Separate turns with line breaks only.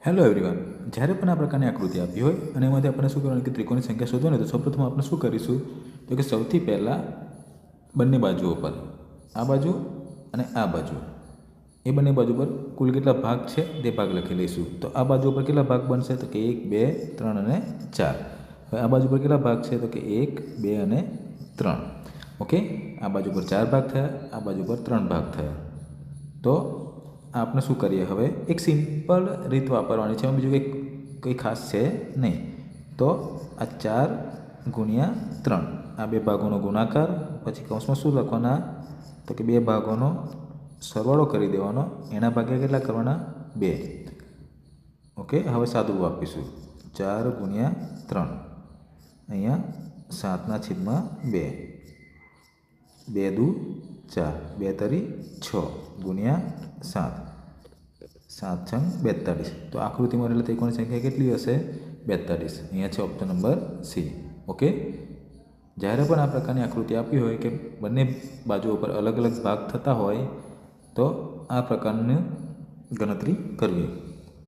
Hello everyone, જ્યારે પણ આ પ્રકારની આકૃતિ આપી હોય અને એમાંથી આપણે શું કરવાનું કે ત્રિકોણની સંખ્યા શોધવાની, તો સૌપ્રથમ આપણે શું કરીશું તો કે સૌથી પહેલાં બંને બાજુઓ પર આ બાજુ અને આ બાજુ એ બંને બાજુ પર કુલ કેટલા ભાગ છે તે ભાગ લખી લઈશું. તો આ બાજુ પર કેટલા ભાગ બનશે તો કે 1, 2, 3 અને 4. હવે આ બાજુ પર કેટલા ભાગ છે તો કે 1, 2 અને 3. ઓકે, આ બાજુ પર 4 ભાગ થયા, આ બાજુ પર 3 ભાગ થયા. તો આપણે શું કરીએ, હવે એક સિમ્પલ રીત વાપરવાની છે, એમાં બીજું કંઈ ખાસ છે નહીં. તો આ 4 ગુણ્યા 3 આ બે ભાગોનો ગુણાકાર, પછી કૌંસમાં શું લખવાના તો કે બે ભાગોનો સરવાળો કરી દેવાનો, એના ભાગ્યા કેટલા કરવાના 2. ઓકે, હવે સાદું આપીશું 4 ગુણ્યા 3 અહીંયા 7/2, 2 દુ 4, 2 તરી 6 ગુણ્યા 7, 7 છંગ 42. તો આકૃતિમાં રહેલા ત્રિકોણની સંખ્યા કેટલી હશે 42. અહીંયા છે ઓપ્શન નંબર સી. ઓકે, જ્યારે પણ આ પ્રકારની આકૃતિ આપી હોય કે બંને બાજુઓ પર અલગ અલગ ભાગ થતા હોય તો આ પ્રકારની ગણતરી કરવી.